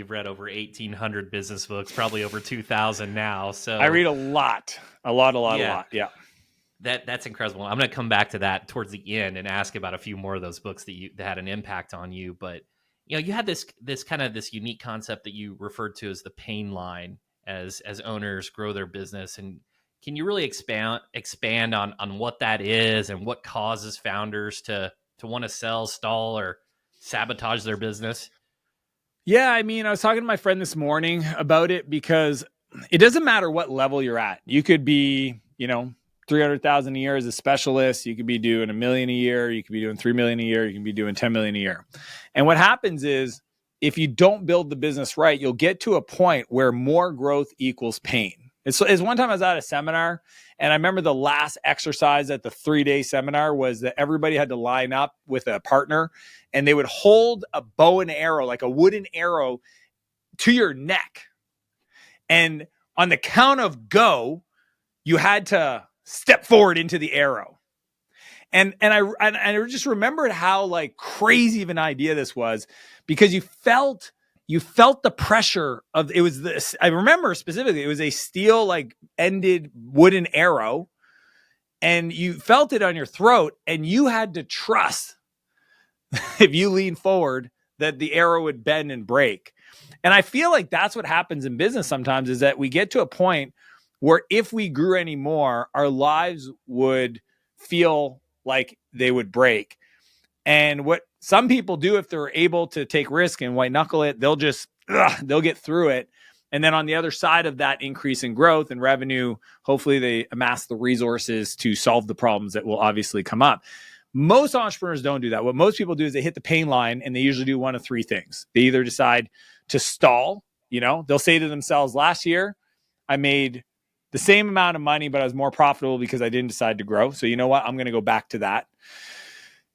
you've read over 1,800 business books, probably over 2,000 now. So I read a lot. Yeah. That's incredible. I'm going to come back to that towards the end and ask about a few more of those books that had an impact on you. But you had this kind of this unique concept that you referred to as the pain line as owners grow their business. And can you really expand on what that is and what causes founders to want to sell, stall, or sabotage their business? Yeah, I mean, I was talking to my friend this morning about it because it doesn't matter what level you're at. You could be, 300,000 a year as a specialist. You could be doing $1 million a year. You could be doing $3 million a year. You can be doing $10 million a year. And what happens is if you don't build the business right, you'll get to a point where more growth equals pain. It's one time I was at a seminar, and I remember the last exercise at the 3-day seminar was that everybody had to line up with a partner, and they would hold a bow and arrow, like a wooden arrow, to your neck. And on the count of go, you had to step forward into the arrow. And I just remembered how like crazy of an idea this was, because you felt the pressure of it. Was this, I remember specifically, it was a steel like ended wooden arrow, and you felt it on your throat, and you had to trust if you lean forward that the arrow would bend and break. And I feel like that's what happens in business sometimes, is that we get to a point where if we grew any more, our lives would feel like they would break. And what some people do, if they're able to take risk and white knuckle it, they'll get through it. And then on the other side of that increase in growth and revenue, hopefully they amass the resources to solve the problems that will obviously come up. Most entrepreneurs don't do that. What most people do is they hit the pain line, and they usually do one of three things. They either decide to stall, they'll say to themselves, last year I made the same amount of money, but I was more profitable because I didn't decide to grow. So you know what? I'm going to go back to that.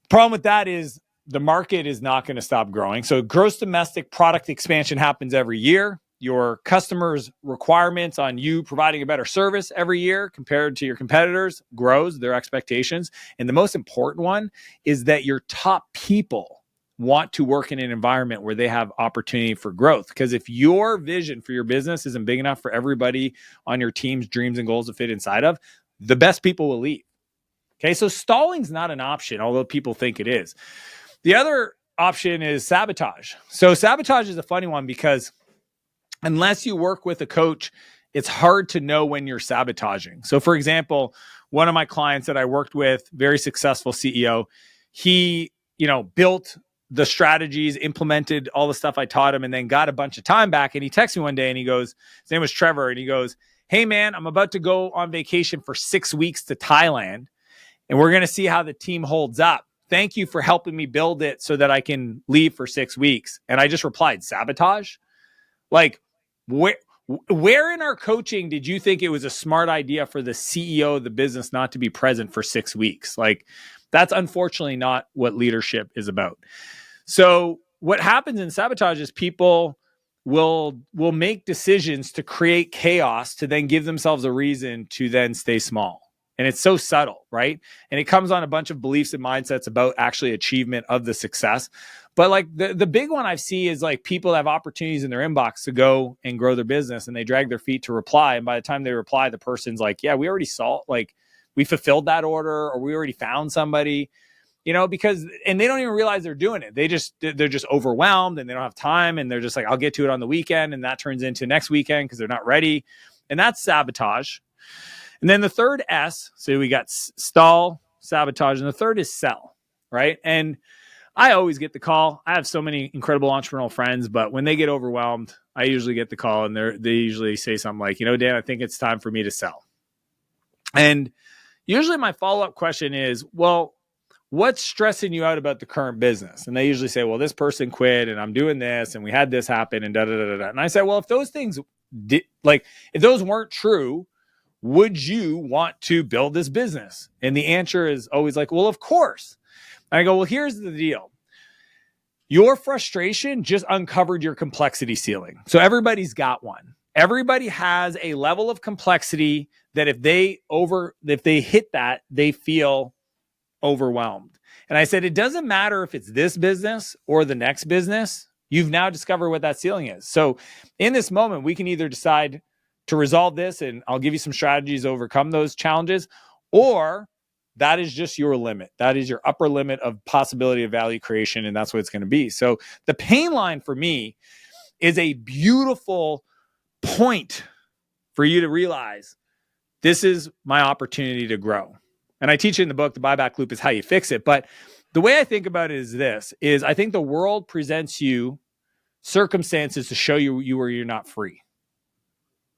Problem with that is the market is not going to stop growing. So gross domestic product expansion happens every year. Your customers' requirements on you providing a better service every year compared to your competitors grows, their expectations. And the most important one is that your top people want to work in an environment where they have opportunity for growth. Because if your vision for your business isn't big enough for everybody on your team's dreams and goals to fit inside of, the best people will leave. Okay, so stalling's not an option, although people think it is. The other option is sabotage. So sabotage is a funny one because unless you work with a coach, it's hard to know when you're sabotaging. So for example, one of my clients that I worked with, very successful CEO, he, built the strategies, implemented all the stuff I taught him, and then got a bunch of time back. And he texted me one day and he goes, his name was Trevor, and he goes, "Hey man, I'm about to go on vacation for 6 weeks to Thailand, and we're going to see how the team holds up. Thank you for helping me build it so that I can leave for 6 weeks." And I just replied, sabotage? Like, where in our coaching did you think it was a smart idea for the CEO of the business not to be present for 6 weeks? Like, that's unfortunately not what leadership is about. So what happens in sabotage is people will make decisions to create chaos to then give themselves a reason to then stay small. And it's so subtle, right? And it comes on a bunch of beliefs and mindsets about actually achievement of the success. But like the big one I see is like people have opportunities in their inbox to go and grow their business, and they drag their feet to reply. And by the time they reply, the person's like, yeah, we already saw, like we fulfilled that order, or we already found somebody, because, and they don't even realize they're doing it. They're just overwhelmed, and they don't have time. And they're just like, I'll get to it on the weekend. And that turns into next weekend because they're not ready. And that's sabotage. And then the third S, so we got stall, sabotage, and the third is sell, right? And I always get the call. I have so many incredible entrepreneurial friends, but when they get overwhelmed, I usually get the call, and they usually say something like, Dan, I think it's time for me to sell. And usually my follow-up question is, well, what's stressing you out about the current business? And they usually say, well, this person quit, and I'm doing this, and we had this happen, and da-da-da-da-da. And I said, well, if those things, if those weren't true, would you want to build this business? And the answer is always like, well, of course. And I go, well, here's the deal. Your frustration just uncovered your complexity ceiling. So everybody's got one. Everybody has a level of complexity that if they hit that, they feel overwhelmed. And I said, it doesn't matter if it's this business or the next business. You've now discovered what that ceiling is. So in this moment, we can either decide to resolve this, and I'll give you some strategies to overcome those challenges, or that is just your limit. That is your upper limit of possibility of value creation, and that's what it's going to be. So the pain line for me is a beautiful point for you to realize this is my opportunity to grow. And I teach it in the book, the buyback loop is how you fix it. But the way I think about it is this, is I think the world presents you circumstances to show you where you're not free.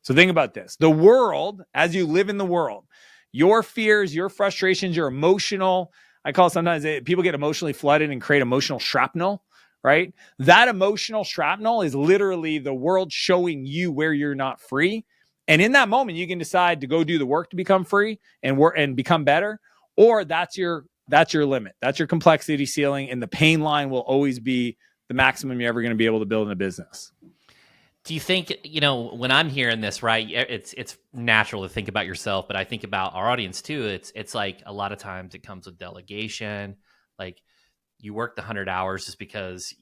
So think about this. The world, as you live in the world, your fears, your frustrations, your emotional, I call it sometimes people get emotionally flooded and create emotional shrapnel, right? That emotional shrapnel is literally the world showing you where you're not free. And in that moment, you can decide to go do the work to become free and work and become better, or that's your limit. That's your complexity ceiling, and the pain line will always be the maximum you're ever going to be able to build in a business. Do you think, when I'm hearing this, right, it's natural to think about yourself, but I think about our audience too. It's like a lot of times it comes with delegation. Like you work the 100 hours just because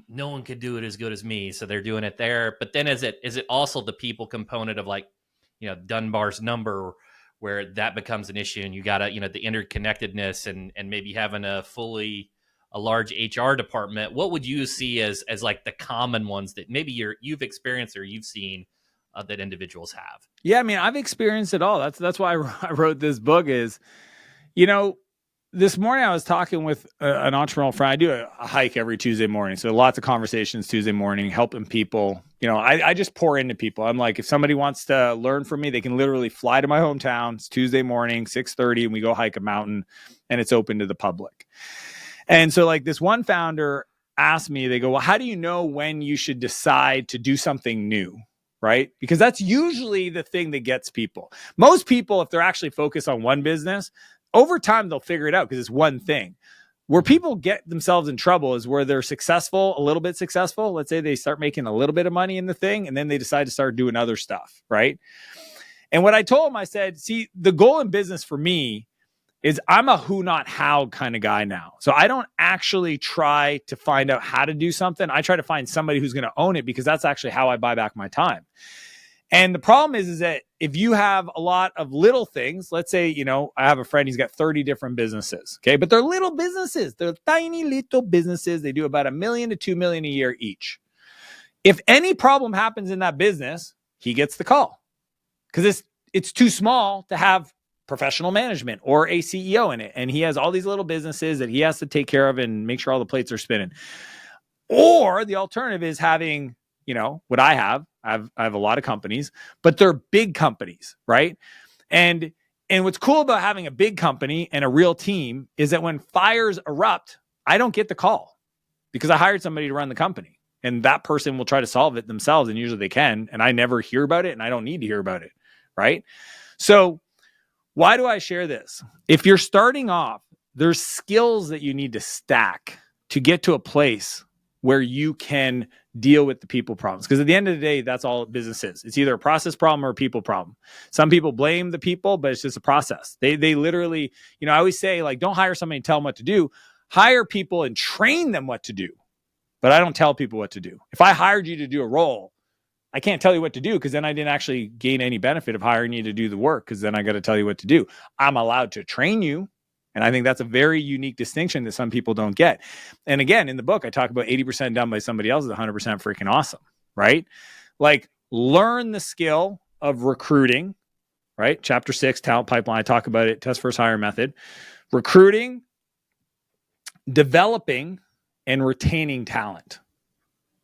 no one could do it as good as me, so they're doing it there. But then is it also the people component of like, Dunbar's number, where that becomes an issue, and you gotta, the interconnectedness and maybe having a large HR department? What would you see as like the common ones that maybe you've experienced or you've seen that individuals have? Yeah, I mean, I've experienced it all. That's why I wrote this book. Is this morning I was talking with an entrepreneurial friend. I do a hike every Tuesday morning. So lots of conversations Tuesday morning, helping people. I just pour into people. I'm like, if somebody wants to learn from me, they can literally fly to my hometown. It's Tuesday morning, 6:30, and we go hike a mountain, and it's open to the public. And so like this one founder asked me, they go, well, how do you know when you should decide to do something new? Right? Because that's usually the thing that gets people. Most people, if they're actually focused on one business, over time, they'll figure it out because it's one thing. Where people get themselves in trouble is where they're successful, a little bit successful. Let's say they start making a little bit of money in the thing, and then they decide to start doing other stuff, right? And what I told him, I said, see, the goal in business for me is I'm a who, not how kind of guy now. So I don't actually try to find out how to do something. I try to find somebody who's going to own it, because that's actually how I buy back my time. And the problem is that if you have a lot of little things, let's say, I have a friend, he's got 30 different businesses. Okay. But they're little businesses. They're tiny little businesses. They do about $1 million to $2 million a year each. If any problem happens in that business, he gets the call, because it's too small to have professional management or a CEO in it. And he has all these little businesses that he has to take care of and make sure all the plates are spinning. Or the alternative is having, what I have a lot of companies, but they're big companies, right? And what's cool about having a big company and a real team is that when fires erupt, I don't get the call, because I hired somebody to run the company, and that person will try to solve it themselves, and usually they can, and I never hear about it, and I don't need to hear about it, right? So why do I share this? If you're starting off, there's skills that you need to stack to get to a place where you can deal with the people problems. Because at the end of the day, that's all business is. It's either a process problem or a people problem. Some people blame the people, but it's just a process. They literally, I always say, like, don't hire somebody and tell them what to do. Hire people and train them what to do. But I don't tell people what to do. If I hired you to do a role, I can't tell you what to do, because then I didn't actually gain any benefit of hiring you to do the work, because then I got to tell you what to do. I'm allowed to train you. And I think that's a very unique distinction that some people don't get. And again, in the book, I talk about 80% done by somebody else is 100% freaking awesome, right? Like, learn the skill of recruiting, right? Chapter 6, talent pipeline. I talk about it, test first hire method. Recruiting, developing, and retaining talent.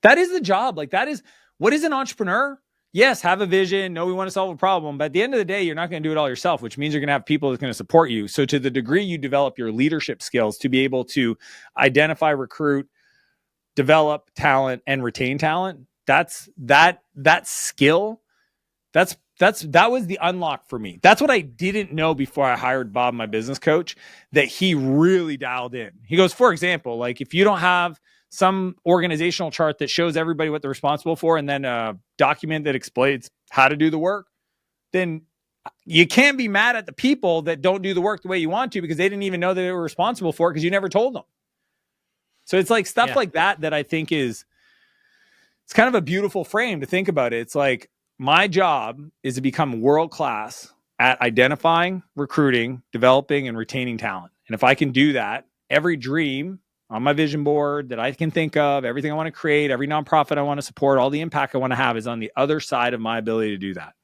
That is the job. Like, that is, what is an entrepreneur? Yes, have a vision. No, we want to solve a problem. But at the end of the day, you're not going to do it all yourself, which means you're going to have people that's going to support you. So to the degree you develop your leadership skills to be able to identify, recruit, develop talent, and retain talent, that skill, that was the unlock for me. That's what I didn't know before I hired Bob, my business coach, that he really dialed in. He goes, for example, like, if you don't have some organizational chart that shows everybody what they're responsible for, and then a document that explains how to do the work, then you can't be mad at the people that don't do the work the way you want to, because they didn't even know that they were responsible for it, because you never told them. So it's like stuff like that I think is it's kind of a beautiful frame to think about it. It's like my job is to become world-class at identifying, recruiting, developing, and retaining talent. And if I can do that, every dream on my vision board that I can think of, everything I want to create, every nonprofit I want to support, all the impact I want to have is on the other side of my ability to do that.